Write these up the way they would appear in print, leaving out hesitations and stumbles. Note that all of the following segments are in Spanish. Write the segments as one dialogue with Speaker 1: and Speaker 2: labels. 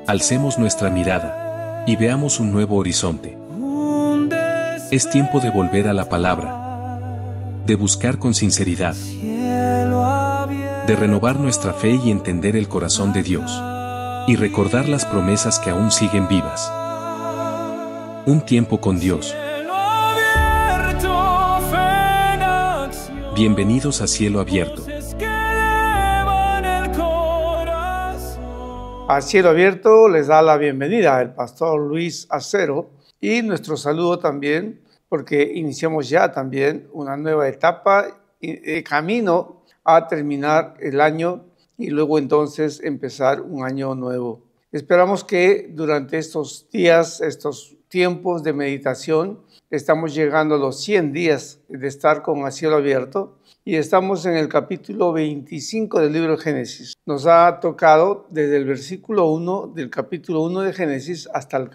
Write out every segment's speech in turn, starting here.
Speaker 1: Alcemos nuestra mirada y veamos un nuevo horizonte. Es tiempo de volver a la palabra, de buscar con sinceridad, de renovar nuestra fe y entender el corazón de Dios, y recordar las promesas que aún siguen vivas. Un tiempo con Dios. Bienvenidos a Cielo Abierto.
Speaker 2: A Cielo Abierto les da la bienvenida el pastor Luis Acero y nuestro saludo también porque iniciamos ya también una nueva etapa y camino a terminar el año y luego entonces empezar un año nuevo. Esperamos que durante estos días, estos tiempos de meditación, estamos llegando a los 100 días de estar con A Cielo Abierto y estamos en el capítulo 25 del libro de Génesis. Nos ha tocado desde el versículo 1 del capítulo 1 de Génesis hasta el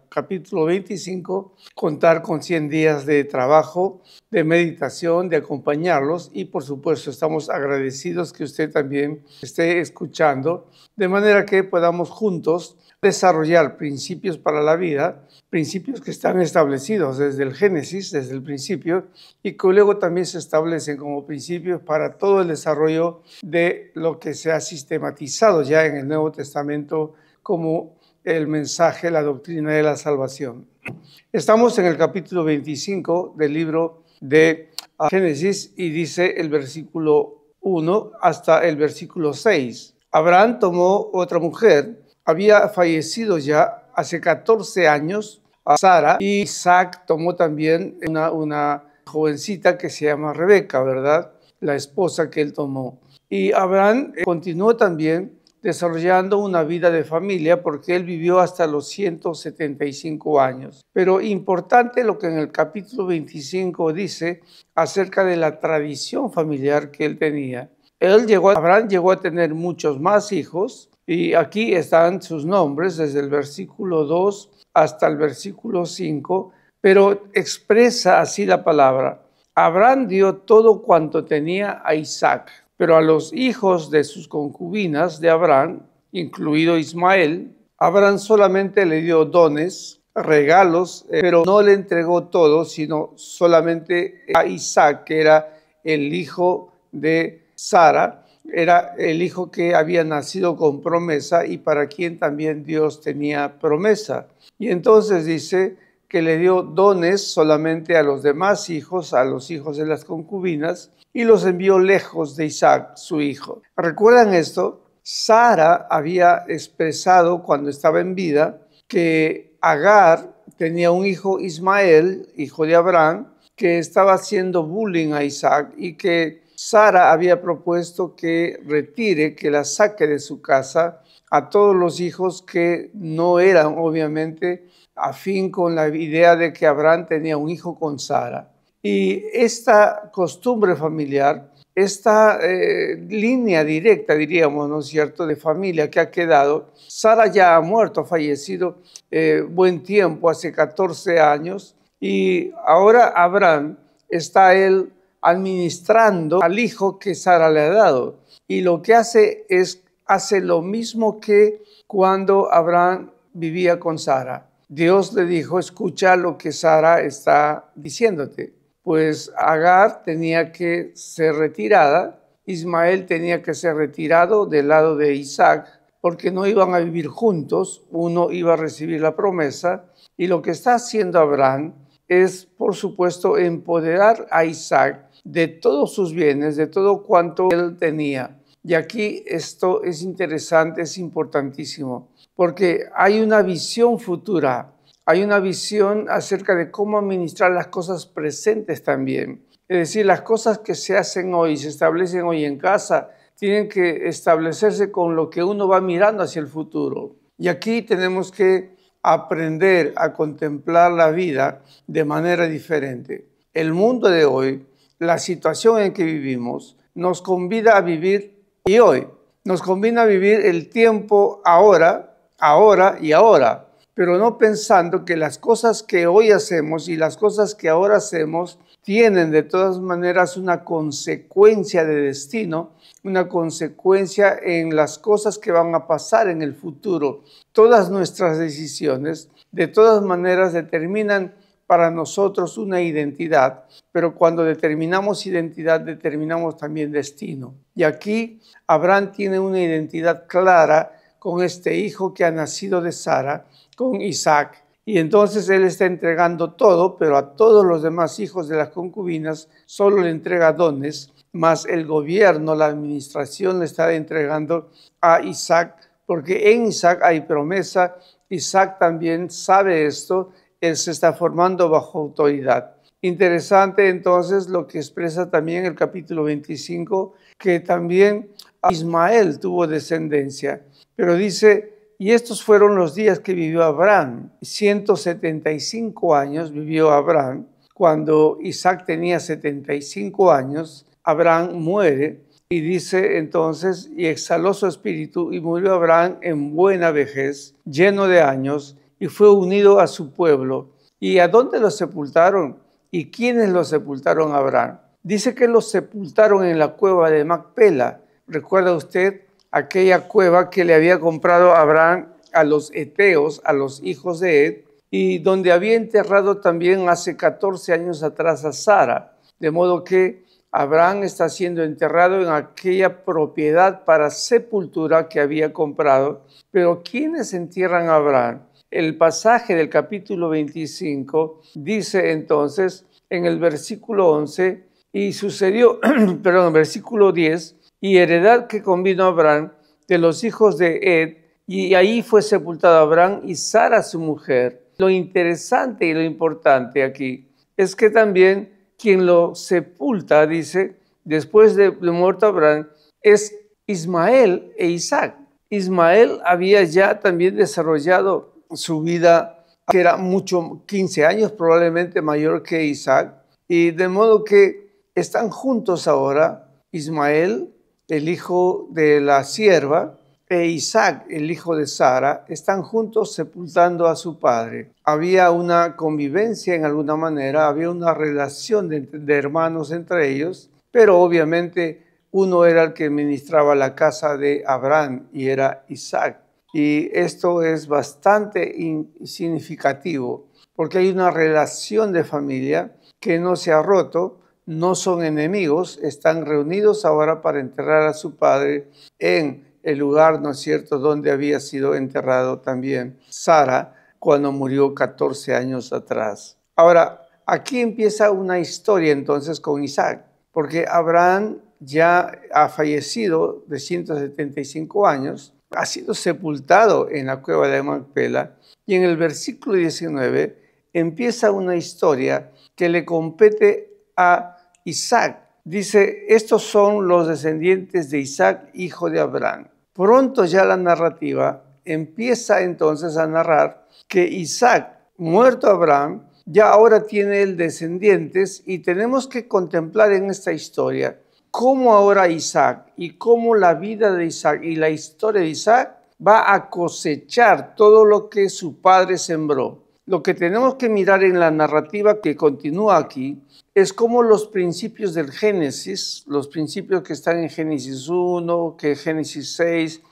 Speaker 2: capítulo 25 contar con 100 días de trabajo, de meditación, de acompañarlos y por supuesto estamos agradecidos que usted también esté escuchando de manera que podamos juntos desarrollar principios para la vida, principios que están establecidos desde el Génesis, desde el principio, y que luego también se establecen como principios para todo el desarrollo de lo que se ha sistematizado ya en el Nuevo Testamento como el mensaje, la doctrina de la salvación. Estamos en el capítulo 25 del libro de Génesis y dice el versículo 1 hasta el versículo 6. Abraham tomó otra mujer. Había fallecido ya hace 14 años a Sara y Isaac tomó también una jovencita que se llama Rebeca, ¿verdad? La esposa que él tomó. Y Abraham continuó también desarrollando una vida de familia porque él vivió hasta los 175 años. Pero importante lo que en el capítulo 25 dice acerca de la tradición familiar que él tenía. Abraham llegó a tener muchos más hijos. Y aquí están sus nombres desde el versículo 2 hasta el versículo 5, pero expresa así la palabra. Abraham dio todo cuanto tenía a Isaac, pero a los hijos de sus concubinas de Abraham, incluido Ismael, Abraham solamente le dio dones, regalos, pero no le entregó todo, sino solamente a Isaac, que era el hijo de Sara. Era el hijo que había nacido con promesa y para quien también Dios tenía promesa. Y entonces dice que le dio dones solamente a los demás hijos, a los hijos de las concubinas, y los envió lejos de Isaac, su hijo. ¿Recuerdan esto? Sara había expresado cuando estaba en vida que Agar tenía un hijo Ismael, hijo de Abraham, que estaba haciendo bullying a Isaac y que Sara había propuesto que retire, que la saque de su casa a todos los hijos que no eran obviamente afín con la idea de que Abraham tenía un hijo con Sara. Y esta costumbre familiar, esta línea directa, diríamos, ¿no es cierto?, de familia que ha quedado. Sara ya ha muerto, ha fallecido buen tiempo, hace 14 años, y ahora Abraham está él administrando al hijo que Sara le ha dado. Y lo que hace lo mismo que cuando Abraham vivía con Sara. Dios le dijo, escucha lo que Sara está diciéndote. Pues Agar tenía que ser retirada, Ismael tenía que ser retirado del lado de Isaac, porque no iban a vivir juntos, uno iba a recibir la promesa, y lo que está haciendo Abraham es, por supuesto, empoderar a Isaac de todos sus bienes, de todo cuanto él tenía. Y aquí esto es interesante, es importantísimo, porque hay una visión futura, hay una visión acerca de cómo administrar las cosas presentes también. Es decir, las cosas que se hacen hoy, se establecen hoy en casa, tienen que establecerse con lo que uno va mirando hacia el futuro. Y aquí tenemos que aprender a contemplar la vida de manera diferente. El mundo de hoy, la situación en que vivimos, nos convida a vivir y hoy. Nos convida a vivir el tiempo ahora y ahora, pero no pensando que las cosas que hoy hacemos y las cosas que ahora hacemos tienen de todas maneras una consecuencia de destino, una consecuencia en las cosas que van a pasar en el futuro. Todas nuestras decisiones de todas maneras determinan para nosotros una identidad, pero cuando determinamos identidad, determinamos también destino. Y aquí Abraham tiene una identidad clara con este hijo que ha nacido de Sara, con Isaac. Y entonces él está entregando todo, pero a todos los demás hijos de las concubinas solo le entrega dones, más el gobierno, la administración le está entregando a Isaac, porque en Isaac hay promesa. Isaac también sabe esto, él se está formando bajo autoridad. Interesante entonces lo que expresa también el capítulo 25, que también Ismael tuvo descendencia, pero dice: y estos fueron los días que vivió Abraham. 175 años vivió Abraham. Cuando Isaac tenía 75 años, Abraham muere. Y dice entonces: y exhaló su espíritu, y murió Abraham en buena vejez, lleno de años, y fue unido a su pueblo. ¿Y a dónde lo sepultaron? ¿Y quiénes lo sepultaron a Abraham? Dice que lo sepultaron en la cueva de Macpela. ¿Recuerda usted aquella cueva que le había comprado Abraham a los heteos, a los hijos de Ed, y donde había enterrado también hace 14 años atrás a Sara? De modo que Abraham está siendo enterrado en aquella propiedad para sepultura que había comprado. Pero ¿quiénes entierran a Abraham? El pasaje del capítulo 25 dice entonces en el versículo 11, y sucedió, versículo 10, y heredad que convino a Abraham de los hijos de Ed, y ahí fue sepultado Abraham y Sara su mujer. Lo interesante y lo importante aquí es que también quien lo sepulta, dice, después de muerto Abraham, es Ismael e Isaac. Ismael había ya también desarrollado su vida, que era 15 años probablemente mayor que Isaac, y de modo que están juntos ahora Ismael, el hijo de la sierva, e Isaac, el hijo de Sara, están juntos sepultando a su padre. Había una convivencia en alguna manera, había una relación de hermanos entre ellos, pero obviamente uno era el que administraba la casa de Abraham y era Isaac. Y esto es bastante significativo porque hay una relación de familia que no se ha roto, no son enemigos, están reunidos ahora para enterrar a su padre en el lugar, ¿no es cierto?, donde había sido enterrado también Sara cuando murió 14 años atrás. Ahora, aquí empieza una historia entonces con Isaac, porque Abraham ya ha fallecido de 175 años, ha sido sepultado en la cueva de Macpela, y en el versículo 19 empieza una historia que le compete a Isaac. Dice: estos son los descendientes de Isaac, hijo de Abraham. Pronto ya la narrativa empieza entonces a narrar que Isaac, muerto Abraham, ya ahora tiene el descendientes, y tenemos que contemplar en esta historia cómo ahora Isaac y cómo la vida de Isaac y la historia de Isaac va a cosechar todo lo que su padre sembró. Lo que tenemos que mirar en la narrativa que continúa aquí es cómo los principios del Génesis, los principios que están en Génesis 1, que Génesis 6,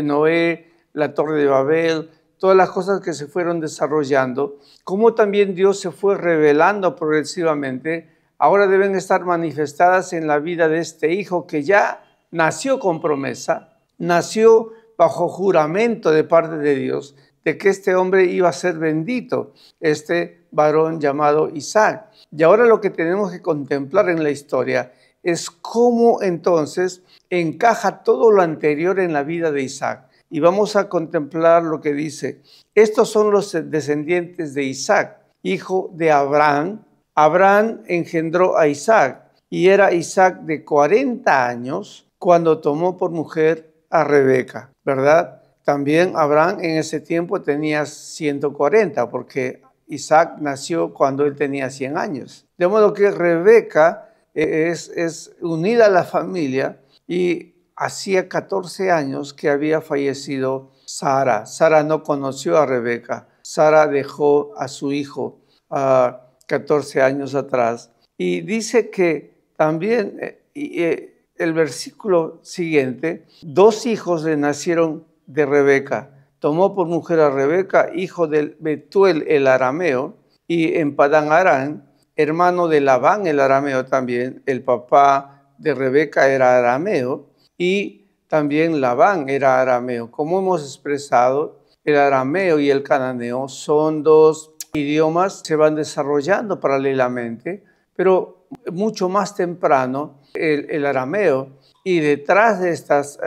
Speaker 2: Noé, la Torre de Babel, todas las cosas que se fueron desarrollando, cómo también Dios se fue revelando progresivamente, ahora deben estar manifestadas en la vida de este hijo que ya nació con promesa, nació bajo juramento de parte de Dios, de que este hombre iba a ser bendito, este varón llamado Isaac. Y ahora lo que tenemos que contemplar en la historia es cómo entonces encaja todo lo anterior en la vida de Isaac. Y vamos a contemplar lo que dice: estos son los descendientes de Isaac, hijo de Abraham. Abraham engendró a Isaac, y era Isaac de 40 años cuando tomó por mujer a Rebeca, ¿verdad? También Abraham en ese tiempo tenía 140, porque Isaac nació cuando él tenía 100 años. De modo que Rebeca es unida a la familia, y hacía 14 años que había fallecido Sara. Sara no conoció a Rebeca. Sara dejó a su hijo 14 años atrás. Y dice que también el versículo siguiente, 2 hijos le nacieron de Rebeca. Tomó por mujer a Rebeca, hijo de Betuel el arameo, y en Padán Aram, hermano de Labán el arameo también. El papá de Rebeca era arameo y también Labán era arameo. Como hemos expresado, el arameo y el cananeo son 2 idiomas que se van desarrollando paralelamente, pero mucho más temprano el arameo, y detrás de estas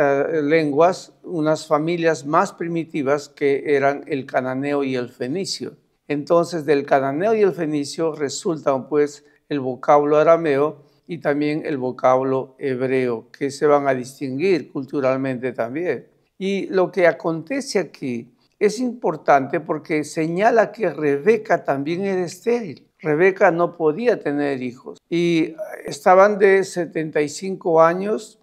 Speaker 2: lenguas unas familias más primitivas que eran el cananeo y el fenicio. Entonces del cananeo y el fenicio resultan pues el vocablo arameo y también el vocablo hebreo, que se van a distinguir culturalmente también. Y lo que acontece aquí es importante porque señala que Rebeca también era estéril. Rebeca no podía tener hijos y estaban de 75 años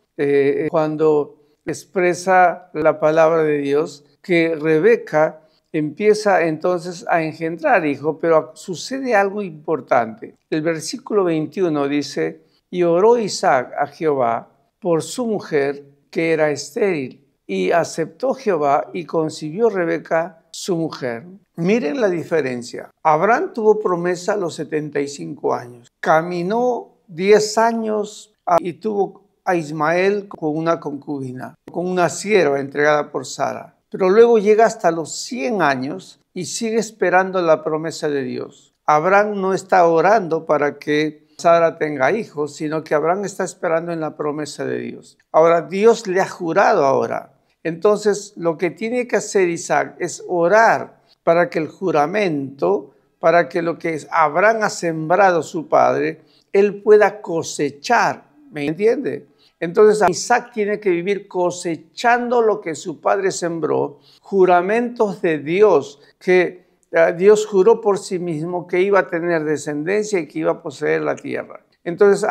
Speaker 2: cuando expresa la palabra de Dios que Rebeca empieza entonces a engendrar hijos, pero sucede algo importante. El versículo 21 dice, y oró Isaac a Jehová por su mujer que era estéril, y aceptó Jehová y concibió Rebeca su mujer. Miren la diferencia. Abraham tuvo promesa a los 75 años. Caminó 10 años y tuvo a Ismael con una concubina, con una sierva entregada por Sara. Pero luego llega hasta los 100 años y sigue esperando la promesa de Dios. Abraham no está orando para que Sara tenga hijos, sino que Abraham está esperando en la promesa de Dios. Ahora, Dios le ha jurado ahora. Entonces, lo que tiene que hacer Isaac es orar para que el juramento, para que lo que Abraham ha sembrado su padre, él pueda cosechar. ¿Me entiende? Entonces, Isaac tiene que vivir cosechando lo que su padre sembró, juramentos de Dios, que Dios juró por sí mismo que iba a tener descendencia y que iba a poseer la tierra. Entonces,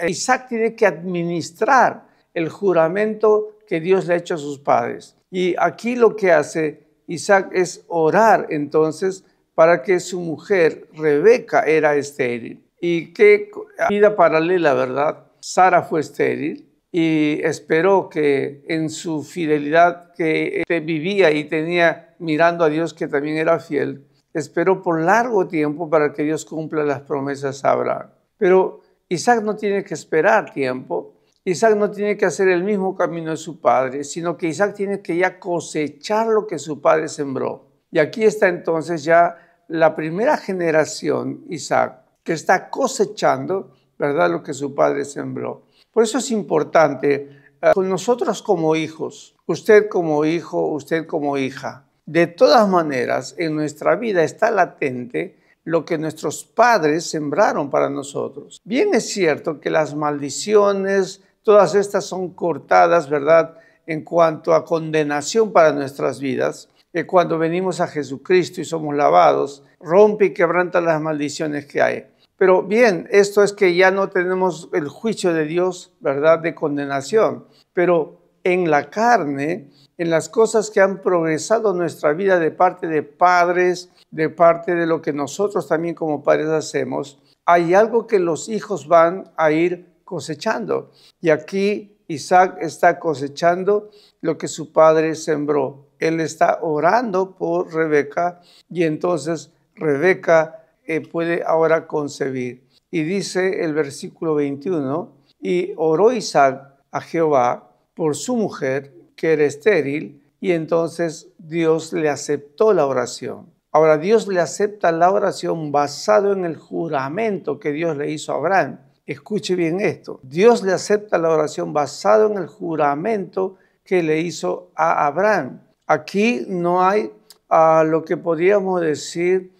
Speaker 2: Isaac tiene que administrar el juramento que Dios le ha hecho a sus padres. Y aquí lo que hace Isaac es orar entonces para que su mujer Rebeca era estéril. Y qué vida paralela, ¿verdad? Sara fue estéril y esperó que en su fidelidad que vivía y tenía mirando a Dios que también era fiel, esperó por largo tiempo para que Dios cumpla las promesas a Abraham. Pero Isaac no tiene que esperar tiempo. Isaac no tiene que hacer el mismo camino de su padre, sino que Isaac tiene que ya cosechar lo que su padre sembró. Y aquí está entonces ya la primera generación, Isaac, que está cosechando, ¿verdad?, lo que su padre sembró. Por eso es importante, con nosotros como hijos, usted como hijo, usted como hija, de todas maneras, en nuestra vida está latente lo que nuestros padres sembraron para nosotros. Bien es cierto que las maldiciones, todas estas son cortadas, ¿verdad?, en cuanto a condenación para nuestras vidas. Cuando venimos a Jesucristo y somos lavados, rompe y quebranta las maldiciones que hay. Pero bien, esto es que ya no tenemos el juicio de Dios, ¿verdad?, de condenación. Pero en la carne, en las cosas que han progresado nuestra vida de parte de padres, de parte de lo que nosotros también como padres hacemos, hay algo que los hijos van a ir cosechando. Y aquí Isaac está cosechando lo que su padre sembró. Él está orando por Rebeca y entonces Rebeca puede ahora concebir. Y dice el versículo 21, y oró Isaac a Jehová por su mujer, que era estéril, y entonces Dios le aceptó la oración. Ahora Dios le acepta la oración basado en el juramento que Dios le hizo a Abraham. Escuche bien esto. Dios le acepta la oración basado en el juramento que le hizo a Abraham. Aquí no hay lo que podríamos decir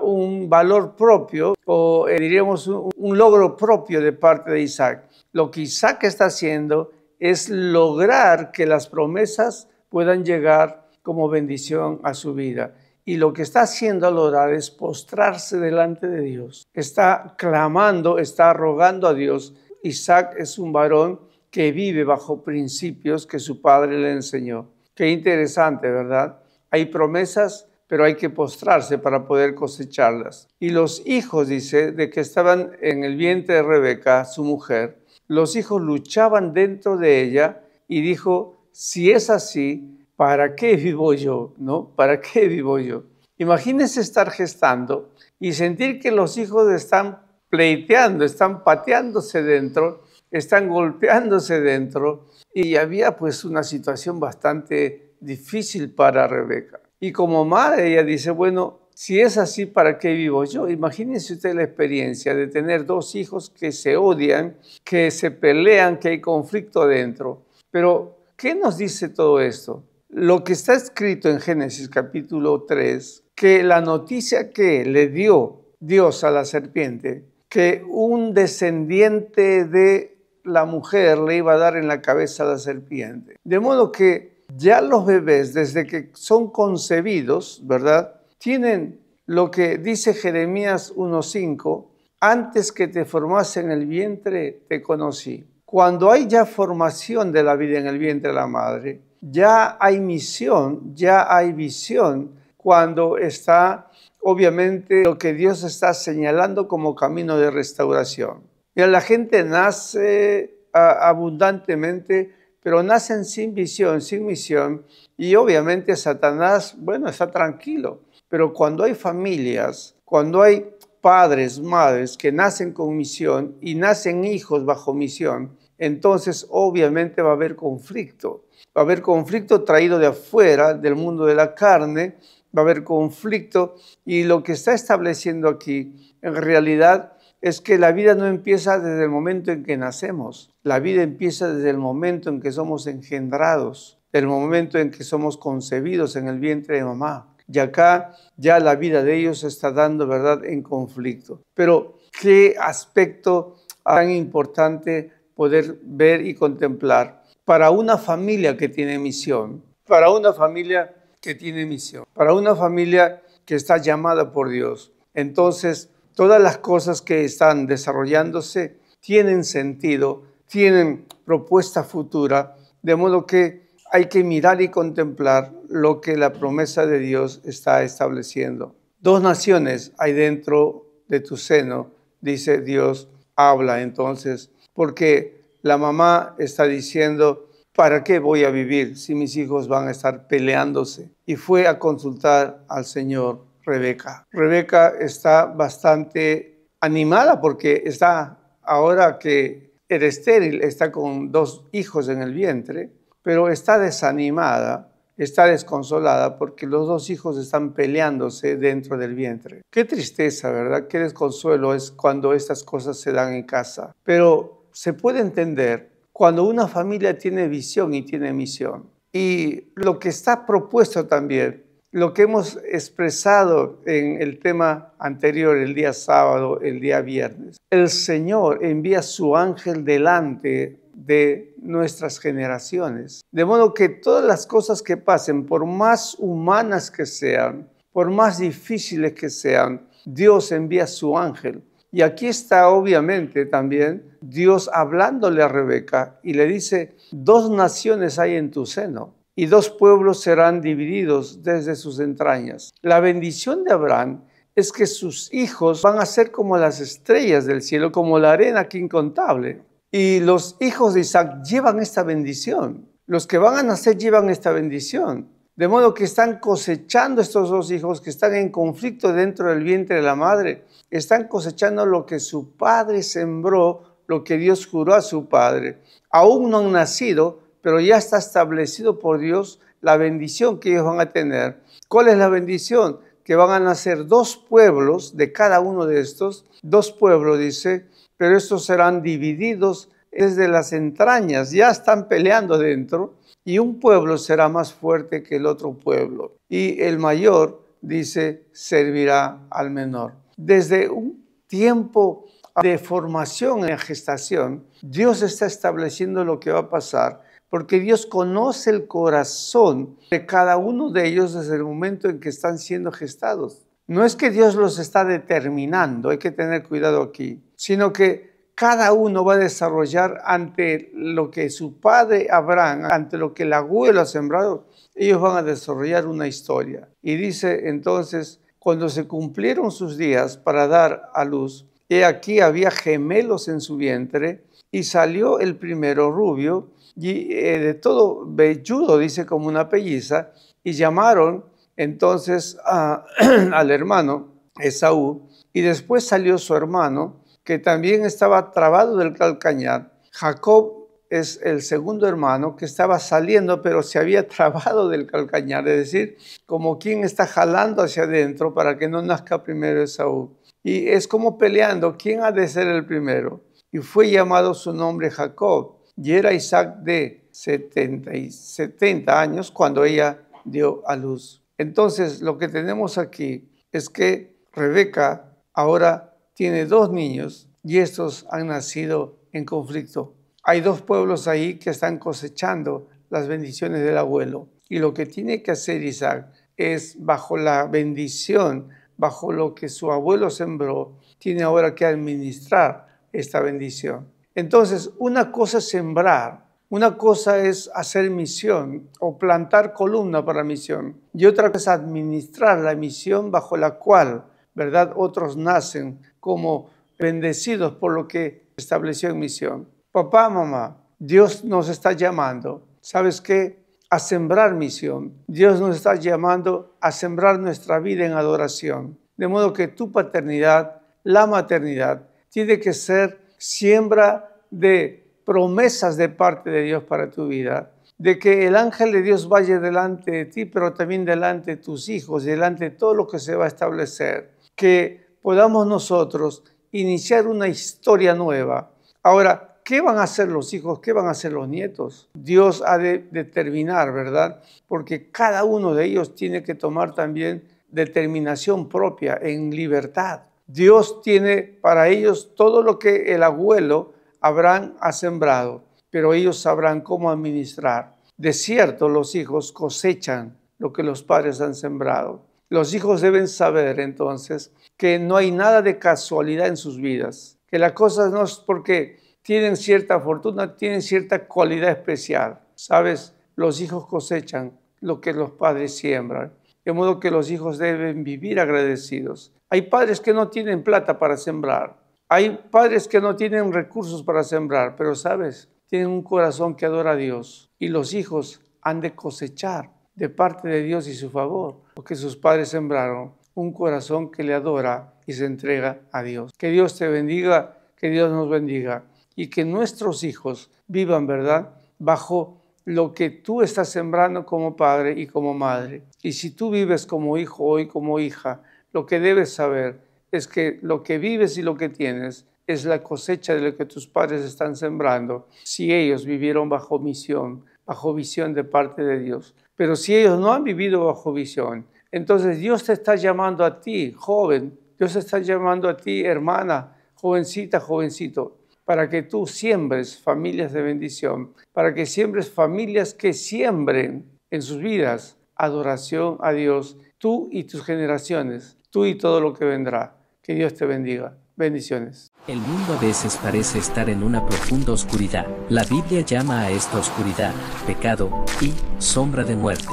Speaker 2: un valor propio o diríamos un logro propio de parte de Isaac. Lo que Isaac está haciendo es lograr que las promesas puedan llegar como bendición a su vida. Y lo que está haciendo al orar es postrarse delante de Dios. Está clamando, está rogando a Dios. Isaac es un varón que vive bajo principios que su padre le enseñó. Qué interesante, ¿verdad? Hay promesas pero hay que postrarse para poder cosecharlas. Y los hijos, dice, de que estaban en el vientre de Rebeca, su mujer, los hijos luchaban dentro de ella y dijo, si es así, ¿para qué vivo yo? ¿No? ¿Para qué vivo yo? Imagínense estar gestando y sentir que los hijos están pleiteando, están pateándose dentro, están golpeándose dentro, y había pues una situación bastante difícil para Rebeca. Y como madre ella dice, bueno, si es así, ¿para qué vivo yo? Imagínense usted la experiencia de tener dos hijos que se odian, que se pelean, que hay conflicto dentro. Pero, ¿qué nos dice todo esto? Lo que está escrito en Génesis capítulo 3, que la noticia que le dio Dios a la serpiente, que un descendiente de la mujer le iba a dar en la cabeza a la serpiente. De modo que ya los bebés, desde que son concebidos, ¿verdad?, tienen lo que dice Jeremías 1:5, antes que te formase en el vientre te conocí. Cuando hay ya formación de la vida en el vientre de la madre, ya hay misión, ya hay visión, cuando está obviamente lo que Dios está señalando como camino de restauración. Y la gente nace abundantemente, pero nacen sin visión, sin misión, y obviamente Satanás, bueno, está tranquilo. Pero cuando hay familias, cuando hay padres, madres que nacen con misión y nacen hijos bajo misión, entonces obviamente va a haber conflicto. Va a haber conflicto traído de afuera, del mundo de la carne, va a haber conflicto, y lo que está estableciendo aquí en realidad es que la vida no empieza desde el momento en que nacemos. La vida empieza desde el momento en que somos engendrados, del momento en que somos concebidos en el vientre de mamá. Y acá ya la vida de ellos se está dando, ¿verdad?, en conflicto. Pero qué aspecto tan importante poder ver y contemplar para una familia que tiene misión, para una familia que tiene misión, para una familia que está llamada por Dios. Entonces, todas las cosas que están desarrollándose tienen sentido, tienen propuesta futura, de modo que hay que mirar y contemplar lo que la promesa de Dios está estableciendo. 2 naciones hay dentro de tu seno, dice Dios, habla entonces, porque la mamá está diciendo, ¿para qué voy a vivir si mis hijos van a estar peleándose? Y fue a consultar al Señor Rebeca. Rebeca está bastante animada porque está, ahora que era estéril, está con 2 hijos en el vientre, pero está desanimada, está desconsolada porque los 2 hijos están peleándose dentro del vientre. Qué tristeza, ¿verdad? Qué desconsuelo es cuando estas cosas se dan en casa. Pero se puede entender cuando una familia tiene visión y tiene misión. Y lo que está propuesto también, lo que hemos expresado en el tema anterior, el día sábado, el día viernes. El Señor envía su ángel delante de nuestras generaciones. De modo que todas las cosas que pasen, por más humanas que sean, por más difíciles que sean, Dios envía su ángel. Y aquí está obviamente también Dios hablándole a Rebeca y le dice, 2 naciones hay en tu seno y 2 pueblos serán divididos desde sus entrañas. La bendición de Abraham es que sus hijos van a ser como las estrellas del cielo, como la arena que incontable. Y los hijos de Isaac llevan esta bendición. Los que van a nacer llevan esta bendición. De modo que están cosechando estos 2 hijos que están en conflicto dentro del vientre de la madre. Están cosechando lo que su padre sembró, lo que Dios juró a su padre. Aún no han nacido, pero ya está establecido por Dios la bendición que ellos van a tener. ¿Cuál es la bendición? Que van a nacer 2 pueblos de cada uno de estos. 2 pueblos, dice, pero estos serán divididos desde las entrañas. Ya están peleando dentro. Y un pueblo será más fuerte que el otro pueblo. Y el mayor, dice, servirá al menor. Desde un tiempo de formación en la gestación, Dios está estableciendo lo que va a pasar, porque Dios conoce el corazón de cada uno de ellos desde el momento en que están siendo gestados. No es que Dios los está determinando, hay que tener cuidado aquí, sino que cada uno va a desarrollar ante lo que su padre Abraham, ante lo que el abuelo ha sembrado, ellos van a desarrollar una historia. Y dice entonces, cuando se cumplieron sus días para dar a luz, he aquí había gemelos en su vientre, y salió el primero rubio, y de todo velludo, dice, como una pelliza, y llamaron entonces al hermano Esaú, y después salió su hermano, que también estaba trabado del calcañar. Jacob es el segundo hermano que estaba saliendo, pero se había trabado del calcañar, es decir, como quien está jalando hacia adentro para que no nazca primero Esaú. Y es como peleando, ¿quién ha de ser el primero? Y fue llamado su nombre Jacob, y era Isaac de 70 años cuando ella dio a luz. Entonces, lo que tenemos aquí es que Rebeca ahora tiene 2 niños y estos han nacido en conflicto. Hay 2 pueblos ahí que están cosechando las bendiciones del abuelo. Y lo que tiene que hacer Isaac es, bajo la bendición, bajo lo que su abuelo sembró, tiene ahora que administrar esta bendición. Entonces, una cosa es sembrar, una cosa es hacer misión o plantar columna para misión, y otra cosa es administrar la misión bajo la cual, ¿verdad?, otros nacen como bendecidos por lo que estableció en misión. Papá, mamá, Dios nos está llamando, ¿sabes qué? A sembrar misión. Dios nos está llamando a sembrar nuestra vida en adoración. De modo que tu paternidad, la maternidad, tiene que ser siembra de promesas de parte de Dios para tu vida, de que el ángel de Dios vaya delante de ti, pero también delante de tus hijos, delante de todo lo que se va a establecer, que podamos nosotros iniciar una historia nueva. Ahora, ¿qué van a hacer los hijos? ¿Qué van a hacer los nietos? Dios ha de determinar, ¿verdad? Porque cada uno de ellos tiene que tomar también determinación propia en libertad. Dios tiene para ellos todo lo que el abuelo Abraham ha sembrado, pero ellos sabrán cómo administrar. De cierto, los hijos cosechan lo que los padres han sembrado. Los hijos deben saber entonces que no hay nada de casualidad en sus vidas, que la cosa no es porque tienen cierta fortuna, tienen cierta cualidad especial. ¿Sabes? Los hijos cosechan lo que los padres siembran, de modo que los hijos deben vivir agradecidos. Hay padres que no tienen plata para sembrar, hay padres que no tienen recursos para sembrar, pero ¿sabes? Tienen un corazón que adora a Dios, y los hijos han de cosechar de parte de Dios y su favor, porque sus padres sembraron un corazón que le adora y se entrega a Dios. Que Dios te bendiga, que Dios nos bendiga, y que nuestros hijos vivan, ¿verdad?, bajo lo que tú estás sembrando como padre y como madre. Y si tú vives como hijo o como hija, lo que debes saber es que lo que vives y lo que tienes es la cosecha de lo que tus padres están sembrando, si ellos vivieron bajo misión, bajo visión de parte de Dios. Pero si ellos no han vivido bajo visión, entonces Dios te está llamando a ti, joven, Dios te está llamando a ti, hermana, jovencita, jovencito, para que tú siembres familias de bendición, para que siembres familias que siembren en sus vidas adoración a Dios, tú y tus generaciones, tú y todo lo que vendrá. Que Dios te bendiga. Bendiciones.
Speaker 3: El mundo a veces parece estar en una profunda oscuridad. La Biblia llama a esta oscuridad pecado y sombra de muerte.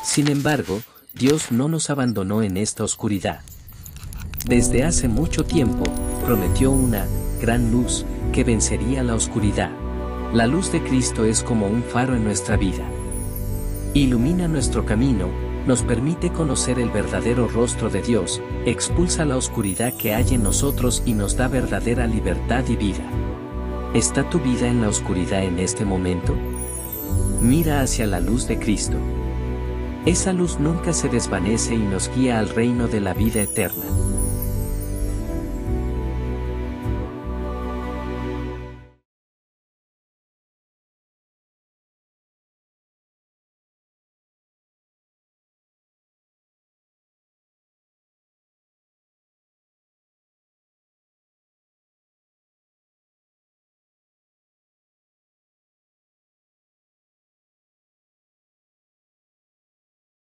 Speaker 3: Sin embargo, Dios no nos abandonó en esta oscuridad. Desde hace mucho tiempo, prometió una gran luz que vencería la oscuridad. La luz de Cristo es como un faro en nuestra vida. Ilumina nuestro camino, nos permite conocer el verdadero rostro de Dios, expulsa la oscuridad que hay en nosotros y nos da verdadera libertad y vida. ¿Está tu vida en la oscuridad en este momento? Mira hacia la luz de Cristo. Esa luz nunca se desvanece y nos guía al reino de la vida eterna.